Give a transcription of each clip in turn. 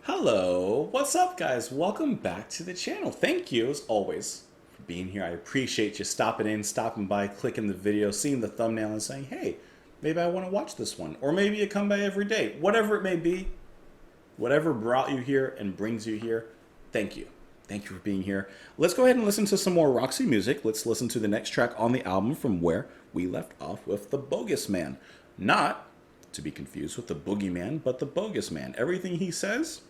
Hello, what's up guys? Welcome back to the channel. Thank you as always for being here. I appreciate you stopping by, clicking the video, seeing the thumbnail and saying, hey, maybe I want to watch this one. Or maybe you come by every day. Whatever it may be, whatever brought you here and brings you here, thank you. Thank you for being here. Let's go ahead and listen to some more Roxy music. Let's listen to the next track on the album from where we left off with the Bogus Man. Not to be confused with the Boogeyman, but the Bogus Man. Everything he says,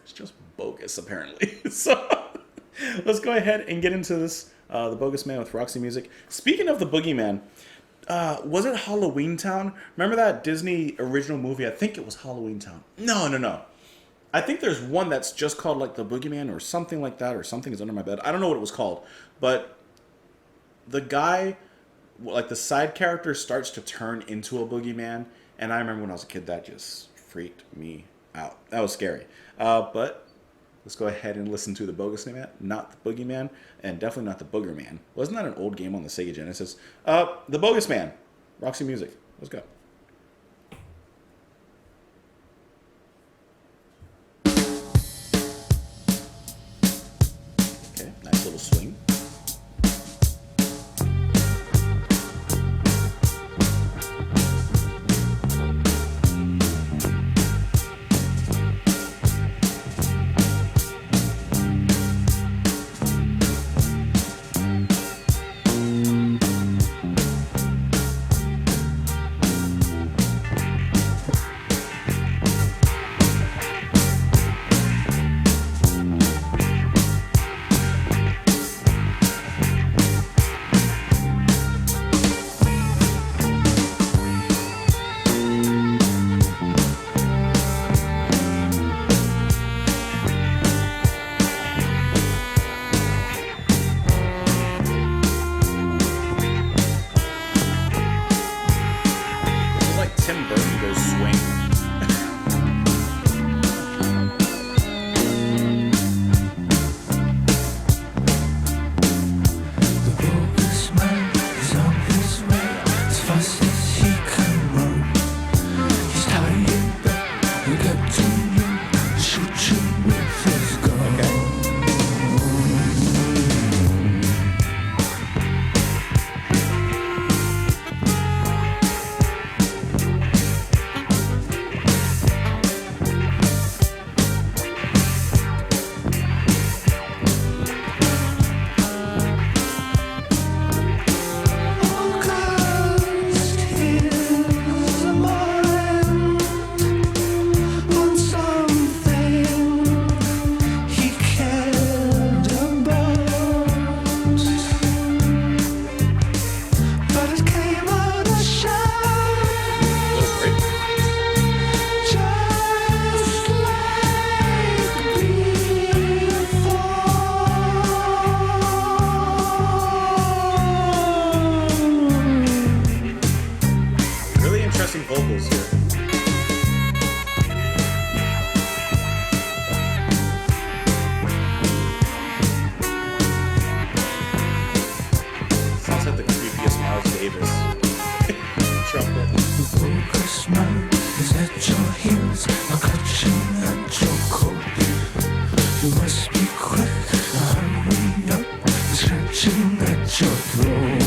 it's just bogus, apparently. So let's go ahead and get into this, the Bogus Man with Roxy music. Speaking of the Boogeyman, was it Halloween Town? Remember that Disney original movie? I think it was Halloween Town. No. I think there's one that's just called like the Boogeyman or something like that, or Something Is Under My Bed. I don't know what it was called, but the guy, like the side character, starts to turn into a boogeyman. And I remember when I was a kid, that just freaked me out. That was scary. But let's go ahead and listen to the Bogus Man, not the Boogeyman, and definitely not the Booger Man. Wasn't that an old game on the Sega Genesis? The Bogus Man, Roxy music. Let's go. Okay, nice little swing. Vocals here. Sounds like the creepiest Miles Davis trumpet. The Bogus Man is at your heels, a clutching at your coat. You must be quick, hurry up, scratching at your throat.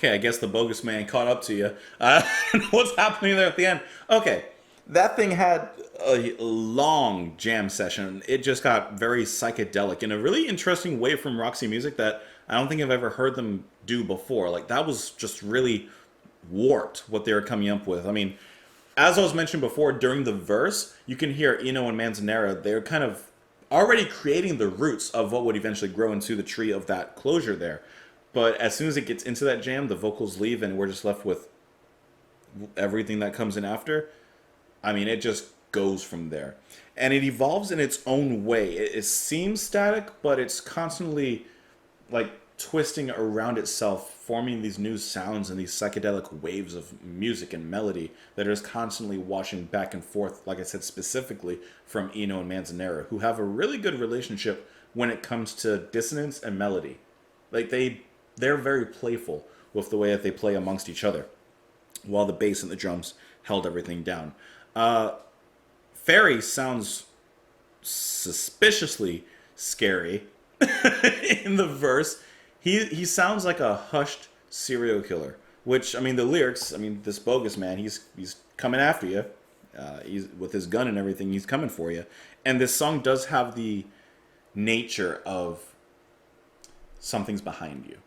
Okay, I guess the Bogus Man caught up to you. What's happening there at the end? Okay, that thing had a long jam session. It just got very psychedelic in a really interesting way from Roxy Music that I don't think I've ever heard them do before. Like, that was just really warped what they were coming up with. I mean, as I was mentioned before, during the verse, you can hear Eno and Manzanera. They're kind of already creating the roots of what would eventually grow into the tree of that closure there. But as soon as it gets into that jam, the vocals leave and we're just left with everything that comes in after. I mean, it just goes from there. And it evolves in its own way. It seems static, but it's constantly like twisting around itself, forming these new sounds and these psychedelic waves of music and melody that are just constantly washing back and forth, like I said, specifically from Eno and Manzanera, who have a really good relationship when it comes to dissonance and melody. Like they're very playful with the way that they play amongst each other, while the bass and the drums held everything down. Fairy sounds suspiciously scary in the verse. He sounds like a hushed serial killer, which, I mean, the lyrics, I mean, this Bogus Man, he's coming after you. He's with his gun and everything, he's coming for you. And this song does have the nature of something's behind you.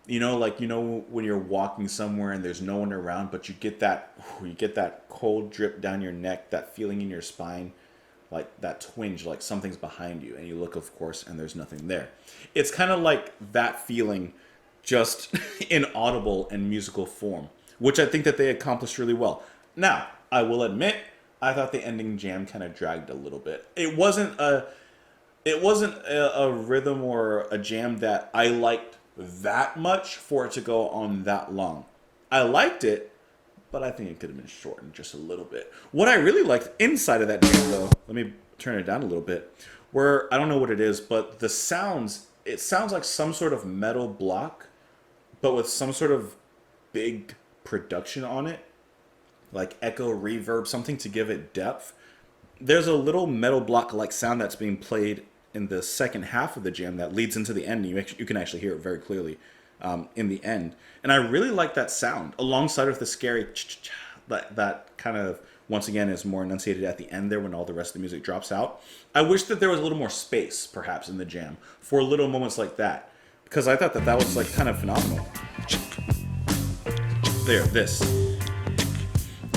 You know, like, you know, when you're walking somewhere and there's no one around, but you get that cold drip down your neck, that feeling in your spine, like that twinge, like something's behind you, and you look, of course, and there's nothing there. It's kind of like that feeling, just in audible and musical form, which I think that they accomplished really well. Now, I will admit, I thought the ending jam kind of dragged a little bit. It wasn't a rhythm or a jam that I liked that much for it to go on that long. I liked it, but I think it could have been shortened just a little bit. What I really liked inside of that jam, though, let me turn it down a little bit, where I don't know what it is, but the sounds, it sounds like some sort of metal block, but with some sort of big production on it, like echo, reverb, something to give it depth. There's a little metal block-like sound that's being played in the second half of the jam that leads into the end. You can actually hear it very clearly in the end. And I really like that sound, alongside with the scary that kind of, once again, is more enunciated at the end there when all the rest of the music drops out. I wish that there was a little more space, perhaps, in the jam for little moments like that, because I thought that that was like kind of phenomenal. There, this.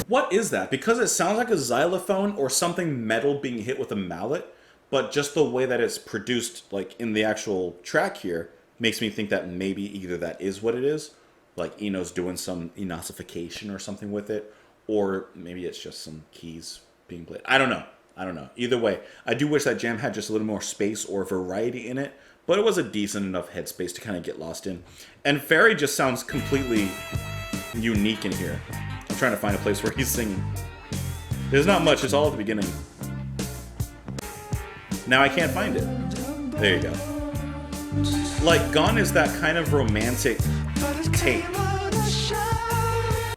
What is that? Because it sounds like a xylophone or something metal being hit with a mallet, but just the way that it's produced, like in the actual track here, makes me think that maybe either that is what it is, like Eno's doing some enosification or something with it, or maybe it's just some keys being played. I don't know. Either way, I do wish that jam had just a little more space or variety in it, but it was a decent enough headspace to kind of get lost in. And Fairy just sounds completely unique in here. I'm trying to find a place where he's singing. There's not much, it's all at the beginning. Now I can't find it. There you go. Like, Gone is that kind of romantic take.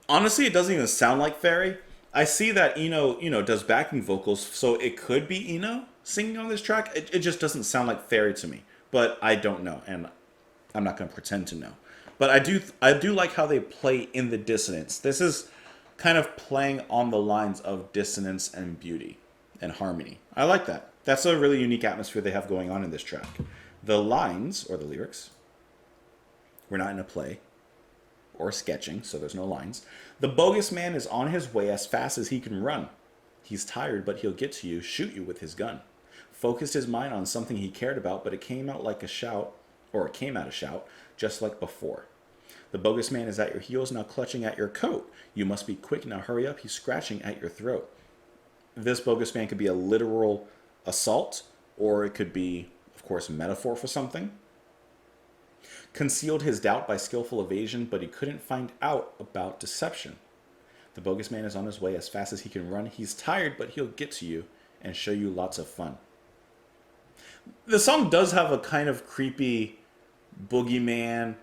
Honestly, it doesn't even sound like Fairy. I see that Eno, does backing vocals, so it could be Eno singing on this track. It just doesn't sound like Fairy to me. But I don't know, and I'm not going to pretend to know. But I do like how they play in the dissonance. This is kind of playing on the lines of dissonance and beauty and harmony. I like that. That's a really unique atmosphere they have going on in this track. The lines, or the lyrics, we're not in a play or sketching, so there's no lines. The bogus man is on his way as fast as he can run. He's tired, but he'll get to you, shoot you with his gun. Focused his mind on something he cared about, but it came out like a shout, or it came out a shout, just like before. The bogus man is at your heels, now clutching at your coat. You must be quick, now hurry up, he's scratching at your throat. This bogus man could be a literal assault, or it could be, of course, a metaphor for something. Concealed his doubt by skillful evasion, but he couldn't find out about deception. The bogus man is on his way as fast as he can run. He's tired, but he'll get to you and show you lots of fun. The song does have a kind of creepy boogeyman,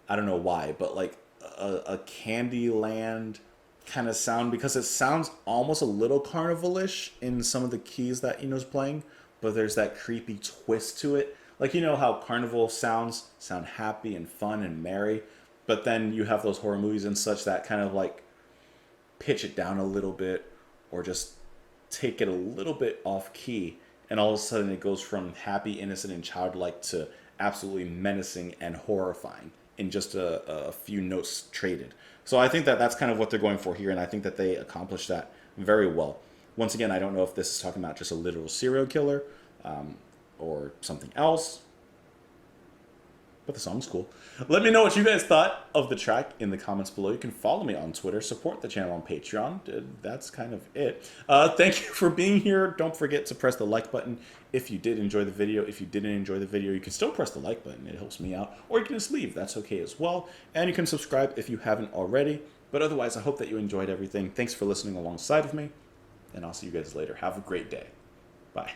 I don't know why, but like a Candyland kind of sound, because it sounds almost a little carnival-ish in some of the keys that Eno's playing, but there's that creepy twist to it. Like, you know how carnival sounds sound happy and fun and merry? But then you have those horror movies and such that kind of like pitch it down a little bit or just take it a little bit off key, and all of a sudden it goes from happy, innocent, and childlike to absolutely menacing and horrifying in just a few notes traded. So I think that that's kind of what they're going for here, and I think that they accomplished that very well. Once again, I don't know if this is talking about just a literal serial killer or something else, but the song's cool. Let me know what you guys thought of the track in the comments below. You can follow me on Twitter, support the channel on Patreon. That's kind of it. Thank you for being here. Don't forget to press the like button if you did enjoy the video. If you didn't enjoy the video, you can still press the like button. It helps me out. Or you can just leave. That's okay as well. And you can subscribe if you haven't already. But otherwise, I hope that you enjoyed everything. Thanks for listening alongside of me. And I'll see you guys later. Have a great day. Bye.